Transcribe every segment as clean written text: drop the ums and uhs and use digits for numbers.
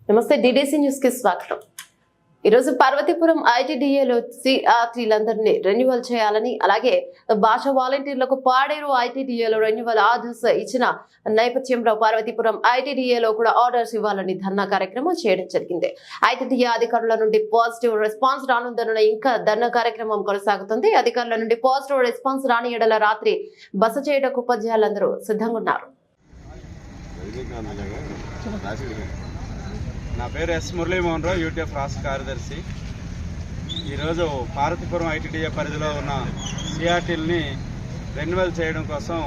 నమస్తే DDC news కి స్వాగతం। ఈ రోజు పార్వతీపురం ఐటీడీఏలో సిఆర్టీలందరినీ రెన్యువల్ చేయాలని అలాగే భాష వాలంటీర్లకు పాడేరు ఐటీడీఏలో రెన్యువల్ ఆర్డర్స్ ఇచ్చిన నేపథ్యంలో పార్వతీపురం ఐటీడీఏలో కూడా ఆర్డర్స్ ఇవ్వాలని ధర్నా కార్యక్రమం చేయడం జరిగింది। ఐటీడీఏ అధికారుల నుండి పాజిటివ్ రెస్పాన్స్ రానుందన్న ఇంకా ధర్నా కార్యక్రమం కొనసాగుతుంది। అధికారుల నుండి పాజిటివ్ రెస్పాన్స్ రాని ఎడల రాత్రి బస చేయడానికి ఉపాధ్యాయులందరూ సిద్ధంగా ఉన్నారు। నా పేరు ఎస్ మురళీమోహన్ రావు, యూటీఎఫ్ రాష్ట్ర కార్యదర్శి। ఈరోజు పార్వతీపురం ఐటీడీఏ పరిధిలో ఉన్న సిఆర్టీలని రెన్యువల్ చేయడం కోసం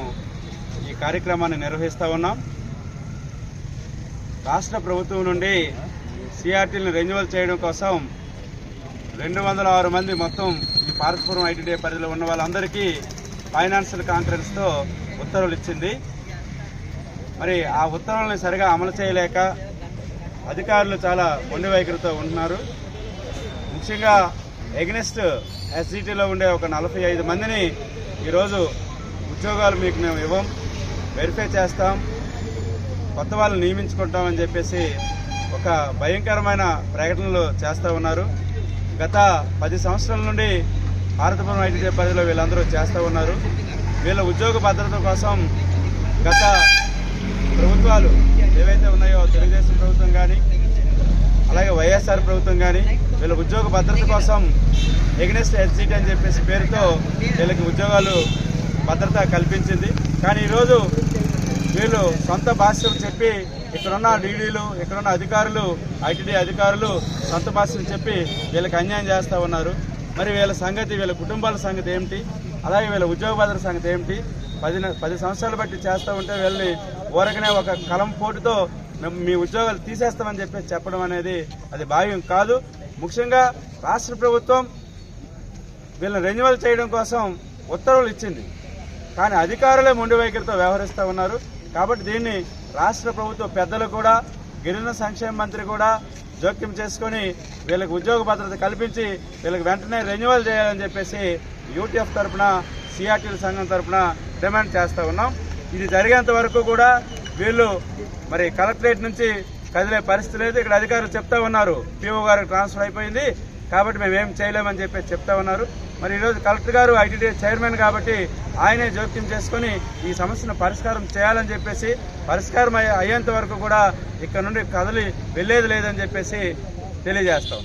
ఈ కార్యక్రమాన్ని నిర్వహిస్తూ ఉన్నాం। రాష్ట్ర ప్రభుత్వం నుండి సిఆర్టీలను రెన్యువల్ చేయడం కోసం 206 మంది మొత్తం ఈ పార్వతీపురం ఐటీడీఏ పరిధిలో ఉన్న వాళ్ళందరికీ ఫైనాన్షియల్ కాన్ఫరెన్స్తో ఉత్తర్వులు ఇచ్చింది। మరి ఆ ఉత్తర్వులను సరిగా అమలు చేయలేక అధికారులు చాలా మొండి వైఖరితో ఉంటున్నారు। ముఖ్యంగా ఎగ్నెస్ట్ ఎస్జిటిలో ఉండే ఒక 45 మందిని ఈరోజు ఉద్యోగాలు మీకు మేము ఇవ్వం, వెరిఫై చేస్తాం, కొత్త వాళ్ళని నియమించుకుంటామని చెప్పేసి ఒక భయంకరమైన ప్రకటనలు చేస్తూ ఉన్నారు। గత 10 సంవత్సరాల నుండి పార్వతీపురం ఐటీడీఏ పరిధిలో వీళ్ళందరూ చేస్తూ ఉన్నారు। వీళ్ళ ఉద్యోగ భద్రత కోసం గత ప్రభుత్వాలు ఏవైతే ఉన్నాయో తెలుగుదేశం ప్రభుత్వం కానీ అలాగే వైఎస్ఆర్ ప్రభుత్వం కానీ వీళ్ళ ఉద్యోగ భద్రత కోసం ఎగ్నెస్ట్ ఎస్జిటి అని చెప్పేసి పేరుతో వీళ్ళకి ఉద్యోగాలు భద్రత కల్పించింది। కానీ ఈరోజు వీళ్ళు సొంత భాష్యం చెప్పి ఇక్కడున్న డీడీలు ఇక్కడున్న అధికారులు ఐటీడీ అధికారులు సొంత భాష్యం చెప్పి వీళ్ళకి అన్యాయం చేస్తూ ఉన్నారు। మరి వీళ్ళ సంగతి, వీళ్ళ కుటుంబాల సంగతి ఏమిటి, అలాగే వీళ్ళ ఉద్యోగ భద్రత సంగతి ఏమిటి? 10 సంవత్సరాలు బట్టి చేస్తూ ఉంటే వీళ్ళని ఊరకనే ఒక కలం పోటుతో మీ ఉద్యోగాలు తీసేస్తామని చెప్పేసి చెప్పడం అనేది అది భావ్యం కాదు। ముఖ్యంగా రాష్ట్ర ప్రభుత్వం వీళ్ళని రెన్యువల్ చేయడం కోసం ఉత్తర్వులు ఇచ్చింది, కానీ అధికారులే మొండి వైఖరితో వ్యవహరిస్తూ ఉన్నారు। కాబట్టి దీన్ని రాష్ట్ర ప్రభుత్వ పెద్దలు కూడా, గిరిజన సంక్షేమ మంత్రి కూడా జోక్యం చేసుకొని వీళ్ళకి ఉద్యోగ భద్రత కల్పించి వీళ్ళకి వెంటనే రెన్యువల్ చేయాలని చెప్పేసి యూటీఎఫ్ తరఫున సిఆర్టీల సంఘం తరఫున డిమాండ్ చేస్తూ ఉన్నాం। ఇది జరిగేంత వరకు కూడా వీళ్ళు మరి కలెక్టరేట్ నుంచి కదిలే పరిస్థితి లేదు। ఇక్కడ అధికారులు చెప్తా ఉన్నారు పిఓ గారికి ట్రాన్స్ఫర్ అయిపోయింది కాబట్టి మేమేం చేయలేమని చెప్పి చెప్తా ఉన్నారు। మరి ఈరోజు కలెక్టర్ గారు ఐటీడీఏ చైర్మన్ కాబట్టి ఆయనే జోక్యం చేసుకుని ఈ సమస్యను పరిష్కారం చేయాలని చెప్పేసి, పరిష్కారం అయ్యేంత వరకు కూడా ఇక్కడ నుండి కదిలి వెళ్లేది లేదని చెప్పేసి తెలియజేస్తాం।